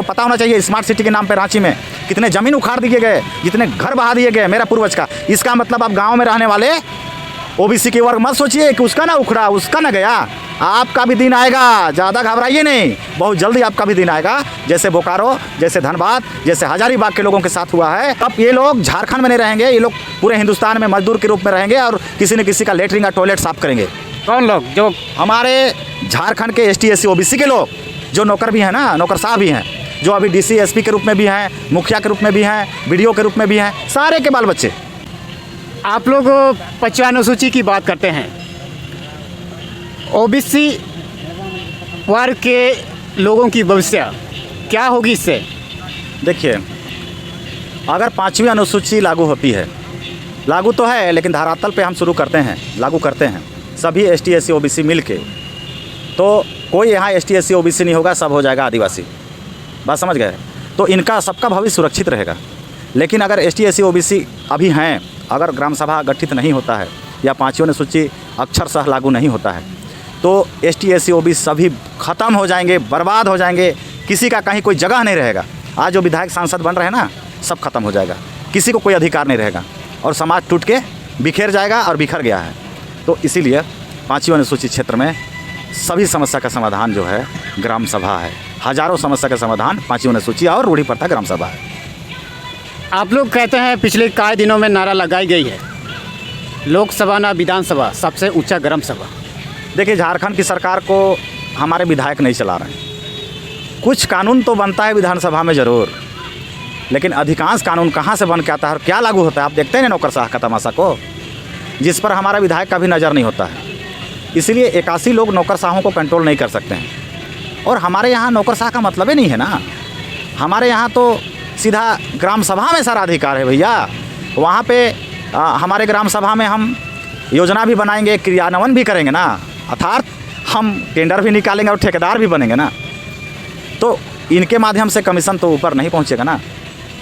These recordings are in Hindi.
पता होना चाहिए स्मार्ट सिटी के नाम पे रांची में कितने ज़मीन उखाड़ दिए गए, जितने घर बहा दिए गए मेरा पूर्वज का। इसका मतलब आप गांव में रहने वाले ओबीसी के वर्ग मत सोचिए कि उसका ना उखड़ा, उसका ना गया। आपका भी दिन आएगा, ज़्यादा घबराइए नहीं, बहुत जल्दी आपका भी दिन आएगा। जैसे बोकारो, जैसे धनबाद, जैसे हजारीबाग के लोगों के साथ हुआ है। अब ये लोग झारखंड में नहीं रहेंगे, ये लोग पूरे हिंदुस्तान में मजदूर के रूप में रहेंगे और किसी न किसी का लेटरिन या टॉयलेट साफ करेंगे। कौन लोग? जो हमारे झारखंड के ST SC OBC के लोग, जो नौकर भी हैं ना, नौकरशाह भी हैं, जो अभी DC SP के रूप में भी हैं, मुखिया के रूप में भी हैं, BDO के रूप में भी हैं, सारे के बाल बच्चे। आप लोग 25 अनुसूची की बात करते हैं, OBC वर्ग के लोगों की भविष्य क्या होगी इससे? देखिए, अगर 5वीं अनुसूची लागू होती है, लागू तो है लेकिन धरातल पे हम शुरू करते हैं, लागू करते हैं सभी ST SC OBC मिल के, तो कोई यहाँ ST SC OBC नहीं होगा, सब हो जाएगा आदिवासी। बात समझ गए? तो इनका सबका भविष्य सुरक्षित रहेगा। लेकिन अगर ST SC OBC अभी हैं, अगर ग्राम सभा गठित नहीं होता है या 5वीं अनुसूची अक्षरशः लागू नहीं होता है, तो ST SC OBC सभी ख़त्म हो जाएंगे, बर्बाद हो जाएंगे, किसी का कहीं कोई जगह नहीं रहेगा। आज जो विधायक सांसद बन रहे हैं ना, सब खत्म हो जाएगा, किसी को कोई अधिकार नहीं रहेगा और समाज टूट के बिखेर जाएगा और बिखर गया है। तो इसीलिए 5वीं अनुसूची क्षेत्र में सभी समस्या का समाधान जो है ग्राम सभा है। हज़ारों समस्या का समाधान 5वीं अनुसूची और रूढ़ी प्रथा ग्राम सभा है। आप लोग कहते हैं पिछले कई दिनों में नारा लगाई गई है, लोकसभा ना विधानसभा, सबसे ऊंचा ग्राम सभा। देखिए, झारखंड की सरकार को हमारे विधायक नहीं चला रहे हैं। कुछ कानून तो बनता है विधानसभा में ज़रूर, लेकिन अधिकांश कानून कहाँ से बन के आता है और क्या लागू होता है, आप देखते हैं ना नौकरशाह का तमाशा को, जिस पर हमारा विधायक का भी नज़र नहीं होता है। इसलिए 81 लोग नौकरशाहों को कंट्रोल नहीं कर सकते हैं। और हमारे यहाँ नौकरशाह का मतलब ही नहीं है ना, हमारे यहाँ तो सीधा ग्राम सभा में सारा अधिकार है भैया। वहाँ पे हमारे ग्राम सभा में हम योजना भी बनाएंगे, क्रियान्वयन भी करेंगे ना, अर्थात हम टेंडर भी निकालेंगे और ठेकेदार भी बनेंगे ना। तो इनके माध्यम से कमीशन तो ऊपर नहीं पहुँचेगा ना,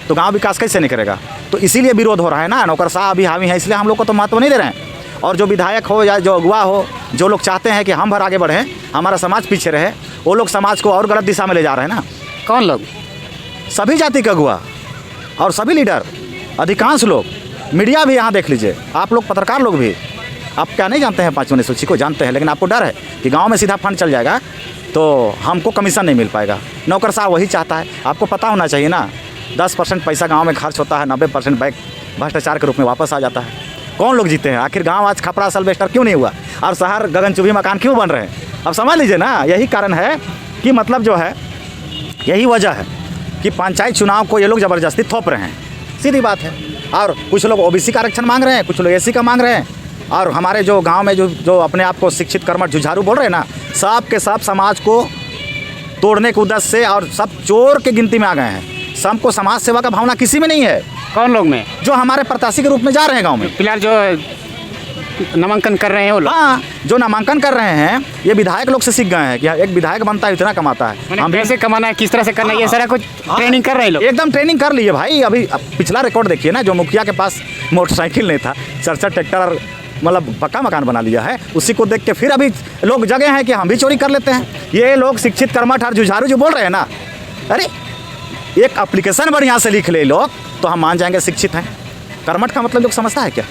तो गांव विकास कैसे नहीं करेगा? तो इसीलिए विरोध हो रहा है ना, नौकरशाह अभी हावी है, इसलिए हम लोग को तो महत्व नहीं दे रहे हैं। और जो विधायक हो या जो अगुआ हो, जो लोग चाहते हैं कि हम भर आगे बढ़ें, हमारा समाज पीछे रहे, वो लोग समाज को और गलत दिशा में ले जा रहे हैं ना। कौन लोग? सभी जाति के अगुआ और सभी लीडर, अधिकांश लोग, मीडिया भी यहाँ देख लीजिए, आप लोग पत्रकार लोग भी। आप क्या नहीं जानते हैं 5वीं अनुसूची को? जानते हैं, लेकिन आपको डर है कि गांव में सीधा फंड चल जाएगा तो हमको कमीशन नहीं मिल पाएगा। नौकरशाह वही चाहता है। आपको पता होना चाहिए ना, 10% पैसा गांव में खर्च होता है, 90% बैक भ्रष्टाचार के रूप में वापस आ जाता है। कौन लोग जीते हैं? आखिर गांव आज खपरा अल्बेस्टर क्यों नहीं हुआ और शहर गगनचुंबी मकान क्यों बन रहे हैं? अब समझ लीजिए ना, यही कारण है कि मतलब जो है, यही वजह है कि पंचायत चुनाव को ये लोग ज़बरदस्ती थोप रहे हैं, सीधी बात है। और कुछ लोग OBC का आरक्षण मांग रहे हैं, कुछ लोग SC का मांग रहे हैं। और हमारे जो गांव में जो अपने आप को शिक्षित कर्मठ जुझारू बोल रहे हैं ना, सब के सब समाज को तोड़ने के उद्देश्य से और सब चोर के गिनती में आ गए हैं। सबको समाज सेवा का भावना किसी में नहीं है। कौन लोग में? जो हमारे प्रत्याशी के रूप में जा रहे हैं गाँव में, फिलहाल जो नामांकन कर रहे हैं वो लोग। हाँ, जो नामांकन कर रहे हैं, ये विधायक लोग से सीख गए हैं कि एक विधायक बनता है इतना कमाता है, हम कैसे कमाना है, किस तरह से करना है, ये सारा कुछ ट्रेनिंग कर रहे हैं लोग। एकदम ट्रेनिंग कर लिए भाई। अभी पिछला रिकॉर्ड देखिए ना, जो मुखिया के पास मोटरसाइकिल नहीं था, 4 ट्रैक्टर और मतलब पक्का मकान बना लिया है, उसी को देख के फिर अभी लोग जगह हैं कि हम भी चोरी कर लेते हैं। ये लोग शिक्षित कर्मठ और जुझारू जो बोल रहे हैं ना, अरे एक एप्लीकेशन बढ़िया से लिख ले लोग तो हम मान जाएंगे शिक्षित हैं। कर्मठ का मतलब लोग समझता है क्या?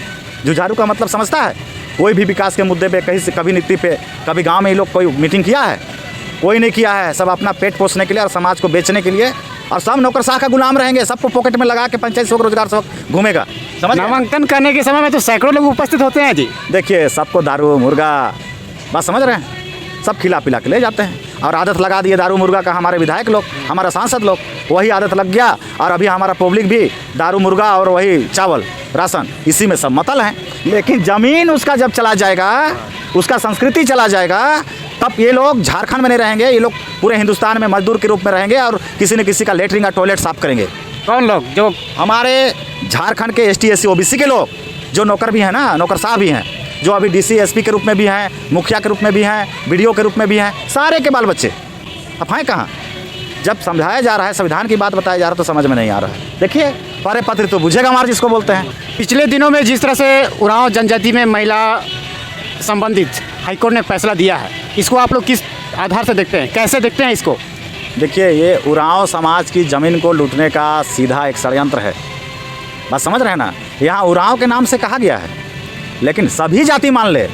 जुझारू का मतलब समझता है? कोई भी विकास के मुद्दे पे कहीं से कभी नीति पे कभी गांव में ये लोग कोई मीटिंग किया है? कोई नहीं किया है। सब अपना पेट पोसने के लिए और समाज को बेचने के लिए, और सब नौकरशाह का गुलाम रहेंगे। सबको पॉकेट में लगा के पंचायत से रोजगार सब घूमेगा। समझ? नामांकन करने के समय में तो सैकड़ों लोग उपस्थित होते हैं जी। देखिए, सबको दारू मुर्गा, बात समझ रहे हैं, सब खिला पिला के ले जाते हैं। और आदत लगा दिए दारू मुर्गा का हमारे विधायक लोग, हमारा सांसद लोग, वही आदत लग गया। और अभी हमारा पब्लिक भी दारू मुर्गा और वही चावल राशन, इसी में सब मतल हैं। लेकिन ज़मीन उसका जब चला जाएगा, उसका संस्कृति चला जाएगा, तब ये लोग झारखंड में नहीं रहेंगे, ये लोग पूरे हिंदुस्तान में मजदूर के रूप में रहेंगे और किसी न किसी का लेटरिन या टॉयलेट साफ करेंगे। कौन लोग? जो हमारे झारखंड के ST SC OBC के लोग, जो नौकर भी हैं ना, नौकरशाह भी हैं, जो अभी DC SP के रूप में भी हैं, मुखिया के रूप में भी हैं, BDO के रूप में भी हैं, सारे के बाल बच्चे। अब हैं कहाँ? जब समझाया जा रहा है, संविधान की बात बताया जा रहा है, तो समझ में नहीं आ रहा है। देखिए, परे पत्र तो बुझेगा मार जिसको बोलते हैं। पिछले दिनों में जिस तरह से उरांव जनजाति में महिला संबंधित हाईकोर्ट ने फैसला दिया है, इसको आप लोग किस आधार से देखते हैं, कैसे देखते हैं इसको? देखिए, ये उरांव समाज की ज़मीन को लूटने का सीधा एक षड्यंत्र है। बात समझ रहे हैं ना? यहाँ उरांव के नाम से कहा गया है, लेकिन सभी जाति मान ले।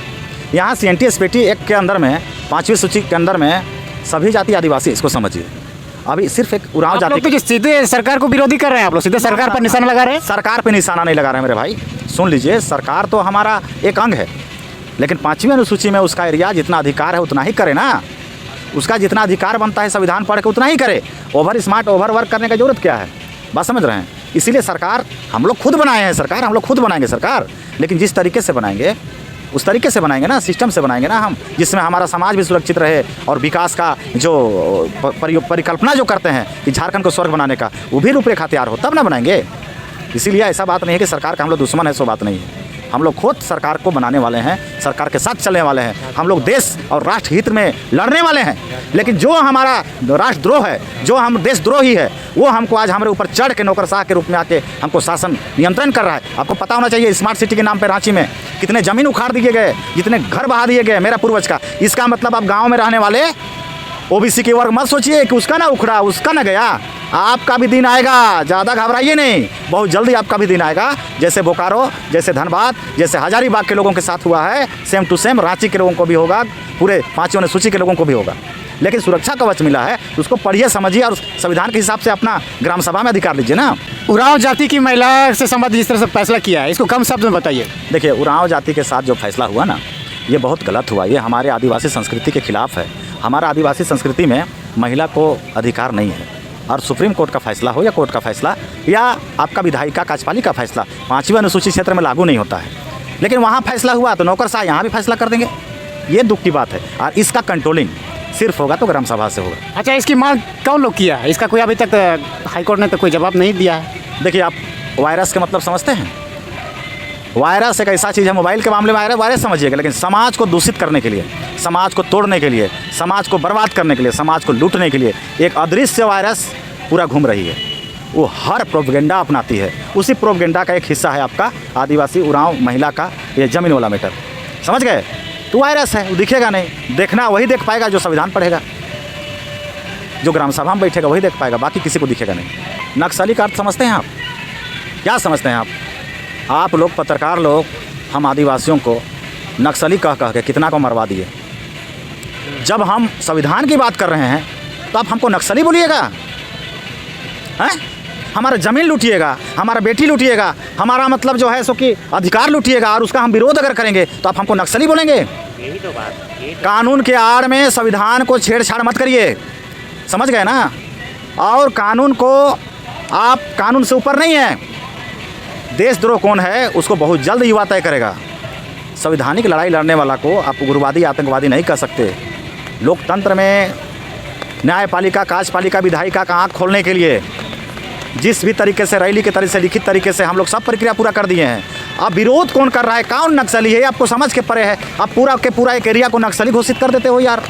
यहाँ CNT SPT एक्ट के अंदर में 5वीं सूची के अंदर में सभी जाति आदिवासी, इसको समझिए। अभी सिर्फ एक उरांव आप लोग जाति तो सीधे सरकार को विरोधी कर रहे हैं, आप लोग सीधे सरकार पर निशाना लगा रहे हैं। सरकार पे निशाना नहीं लगा रहे हैं मेरे भाई, सुन लीजिए। सरकार तो हमारा एक अंग है, लेकिन 5वीं अनुसूची में उसका एरिया जितना अधिकार है उतना ही करे ना। उसका जितना अधिकार बनता है संविधान पढ़ के उतना ही करे। ओवर स्मार्ट ओवर वर्क करने की जरूरत क्या है? बात समझ रहे हैं? इसीलिए सरकार हम लोग खुद बनाए हैं, सरकार हम लोग खुद बनाएंगे सरकार, लेकिन जिस तरीके से बनाएंगे उस तरीके से बनाएंगे ना, सिस्टम से बनाएंगे ना हम, जिसमें हमारा समाज भी सुरक्षित रहे और विकास का जो परिकल्पना जो करते हैं कि झारखंड को स्वर्ग बनाने का, वो भी रूपरेखा तैयार हो, तब ना बनाएंगे। इसीलिए ऐसा बात नहीं है कि सरकार का हम लोग दुश्मन है, सो बात नहीं है। हम लोग खुद सरकार को बनाने वाले हैं, सरकार के साथ चलने वाले हैं। हम लोग देश और राष्ट्र हित में लड़ने वाले हैं। लेकिन जो हमारा राष्ट्रद्रोह है, जो हम देशद्रोही है, वो हमको आज हमारे ऊपर चढ़ के नौकरशाह के रूप में आके हमको शासन नियंत्रण कर रहा है। आपको पता होना चाहिए, स्मार्ट सिटी के नाम पे रांची में कितने ज़मीन उखाड़ दिए गए, जितने घर बहा दिए गए मेरा पूर्वज का। इसका मतलब आप गाँव में रहने वाले OBC के वर्ग मत सोचिए कि उसका ना उखड़ा, उसका ना गया। आपका भी दिन आएगा, ज़्यादा घबराइए नहीं, बहुत जल्दी आपका भी दिन आएगा। जैसे बोकारो, जैसे धनबाद, जैसे हजारीबाग के लोगों के साथ हुआ है, सेम टू सेम रांची के लोगों को भी होगा, पूरे 5वीं अनुसूची के लोगों को भी होगा। लेकिन सुरक्षा कवच मिला है, उसको पढ़िए समझिए और संविधान के हिसाब से अपना ग्राम सभा में अधिकार लीजिए ना। उरांव जाति की महिला से संबंधित जिस तरह से फैसला किया है, इसको कम शब्द में बताइए। देखिए, उरांव जाति के साथ जो फैसला हुआ ना, ये बहुत गलत हुआ। ये हमारे आदिवासी संस्कृति के खिलाफ है। हमारा आदिवासी संस्कृति में महिला को अधिकार नहीं है। और सुप्रीम कोर्ट का फैसला हो या कोर्ट का फैसला या आपका विधायिका कार्यपालिका का फैसला 5वीं अनुसूची क्षेत्र में लागू नहीं होता है। लेकिन वहाँ फैसला हुआ तो नौकरशाह यहाँ भी फैसला कर देंगे। ये दुख की बात है। और इसका कंट्रोलिंग सिर्फ होगा तो ग्राम सभा से होगा। अच्छा, इसकी मांग कौन लोग किया है? इसका कोई अभी तक हाईकोर्ट ने तो कोई जवाब नहीं दिया है। देखिए, आप वायरस के मतलब समझते हैं? वायरस एक ऐसा चीज़ है, मोबाइल के मामले में वायरस समझिएगा, लेकिन समाज को दूषित करने के लिए, समाज को तोड़ने के लिए, समाज को बर्बाद करने के लिए, समाज को लूटने के लिए एक अदृश्य वायरस पूरा घूम रही है। वो हर प्रोपगेंडा अपनाती है। उसी प्रोपगेंडा का एक हिस्सा है आपका आदिवासी उरांव महिला का ये ज़मीन वाला मैटर। समझ गए? तो वायरस है, वो दिखेगा नहीं। देखना वही देख पाएगा जो संविधान पढ़ेगा, जो ग्राम सभा में बैठेगा वही देख पाएगा, बाकी किसी को दिखेगा नहीं। नक्सली का अर्थ समझते हैं आप? क्या समझते हैं आप? आप लोग पत्रकार लोग हम आदिवासियों को नक्सली कह के कितना को मरवा दिए। जब हम संविधान की बात कर रहे हैं तो आप हमको नक्सली बोलिएगा? हैं? हमारा ज़मीन लूटिएगा, हमारा बेटी लूटिएगा, हमारा मतलब जो है सो कि अधिकार लूटिएगा और उसका हम विरोध अगर करेंगे तो आप हमको नक्सली बोलेंगे? यही तो बात। कानून के आड़ में संविधान को छेड़छाड़ मत करिए, समझ गए ना? और कानून को, आप कानून से ऊपर नहीं है। देशद्रोह कौन है उसको बहुत जल्द युवा तय करेगा। संवैधानिक लड़ाई लड़ने वाला को आप उग्रवादी आतंकवादी नहीं कह सकते। लोकतंत्र में न्यायपालिका, कार्यपालिका, विधायिका का आँख खोलने के लिए जिस भी तरीके से रैली के तरीके से, लिखित तरीके से हम लोग सब प्रक्रिया पूरा कर दिए हैं। अब विरोध कौन कर रहा है, कौन नक्सली है, आपको समझ के परे है। आप पूरा के पूरा एक एरिया को नक्सली घोषित कर देते हो यार,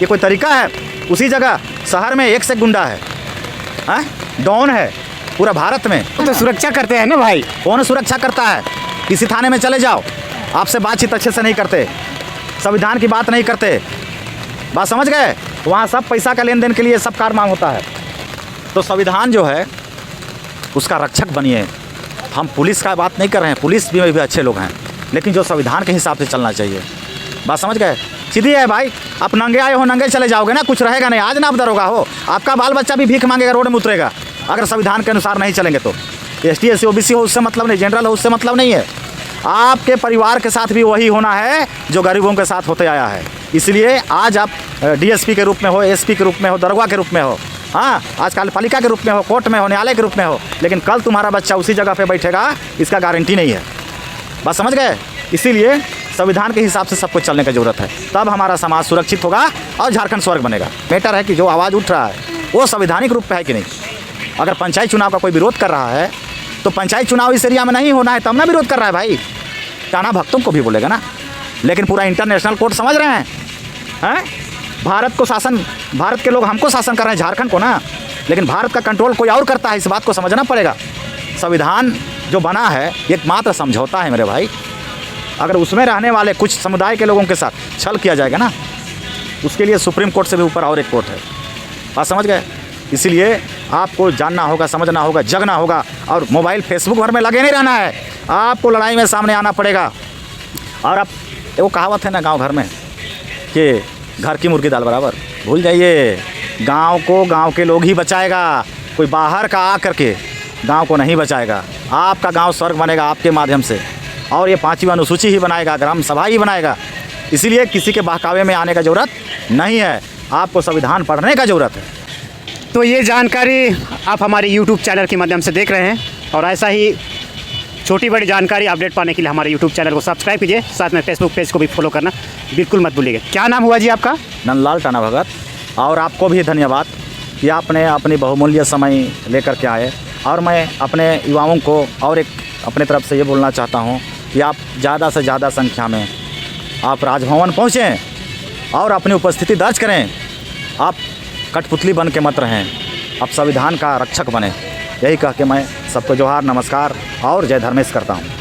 ये कोई तरीका है? उसी जगह शहर में एक से गुंडा है, डॉन है पूरा भारत में। तो सुरक्षा करते हैं ना भाई। कौन सुरक्षा करता है? किसी थाने में चले जाओ, आपसे बातचीत अच्छे से नहीं करते, संविधान की बात नहीं करते। बात समझ गए? वहाँ सब पैसा का लेन देन के लिए सब कारनामा होता है। तो संविधान जो है उसका रक्षक बनिए। हम पुलिस का बात नहीं कर रहे हैं, पुलिस में भी अच्छे लोग हैं, लेकिन जो संविधान के हिसाब से चलना चाहिए। बात समझ गए? सीधी है भाई। आप नंगे आए हो, नंगे चले जाओगे ना, कुछ रहेगा नहीं। आज ना आप दरोगा हो, आपका बाल बच्चा भी भीख मांगेगा, रोड में उतरेगा अगर संविधान के अनुसार नहीं चलेंगे तो। ST SC OBC हो उससे मतलब नहीं, जनरल हो उससे मतलब नहीं है। आपके परिवार के साथ भी वही होना है जो गरीबों के साथ होते आया है। इसलिए आज आप DSP के रूप में हो, SP के रूप में हो, दरोगा के रूप में हो, हाँ, आज कार्यपालिका के रूप में हो, कोर्ट में हो, न्यायालय के रूप में हो, लेकिन कल तुम्हारा बच्चा उसी जगह पे बैठेगा, इसका गारंटी नहीं है। बात समझ गए? इसीलिए संविधान के हिसाब से सबको चलने की ज़रूरत है, तब हमारा समाज सुरक्षित होगा और झारखंड स्वर्ग बनेगा। मैटर है कि जो आवाज़ उठ रहा है वो संवैधानिक रूप पे है कि नहीं। अगर पंचायत चुनाव का कोई विरोध कर रहा है तो पंचायत चुनाव इस एरिया में नहीं होना है, तब ना विरोध कर रहा है भाई। टाना भक्तों को भी बोलेगा ना, लेकिन पूरा इंटरनेशनल कोर्ट समझ रहे हैं? भारत को शासन, भारत के लोग हमको शासन कर रहे हैं, झारखंड को ना, लेकिन भारत का कंट्रोल कोई और करता है। इस बात को समझना पड़ेगा। संविधान जो बना है एक मात्र समझौता है मेरे भाई। अगर उसमें रहने वाले कुछ समुदाय के लोगों के साथ छल किया जाएगा ना, उसके लिए सुप्रीम कोर्ट से भी ऊपर और एक कोर्ट है, बात समझ गए। इसीलिए आपको जानना होगा, समझना होगा, जगना होगा और मोबाइल फेसबुक भर में लगे नहीं रहना है। आपको लड़ाई में सामने आना पड़ेगा। और अब वो कहावत है ना गांव घर में कि घर की मुर्गी दाल बराबर, भूल जाइए। गांव को गांव के लोग ही बचाएगा, कोई बाहर का आ करके गांव को नहीं बचाएगा। आपका गांव स्वर्ग बनेगा आपके माध्यम से, और ये 5वीं अनुसूची ही बनाएगा, ग्राम सभा ही बनाएगा। इसीलिए किसी के बहकावे में आने का ज़रूरत नहीं है, आपको संविधान पढ़ने का ज़रूरत है। तो ये जानकारी आप हमारे यूट्यूब चैनल के माध्यम से देख रहे हैं, और ऐसा ही छोटी बड़ी जानकारी अपडेट पाने के लिए हमारे यूट्यूब चैनल को सब्सक्राइब कीजिए, साथ में फेसबुक पेज को भी फॉलो करना बिल्कुल मत भूलिएगा। क्या नाम हुआ जी आपका? नंदलाल टाना भगत। और आपको भी धन्यवाद कि आपने अपनी बहुमूल्य समय लेकर के आए। और मैं अपने युवाओं को और एक अपने तरफ से ये बोलना चाहता हूँ कि आप ज़्यादा से ज़्यादा संख्या में आप राजभवन पहुँचें और अपनी उपस्थिति दर्ज करें। आप कठपुतली बन के मत रहें, आप संविधान का रक्षक बने। यही कह के मैं सबको जोहार, नमस्कार और जय धर्मेश करता हूँ।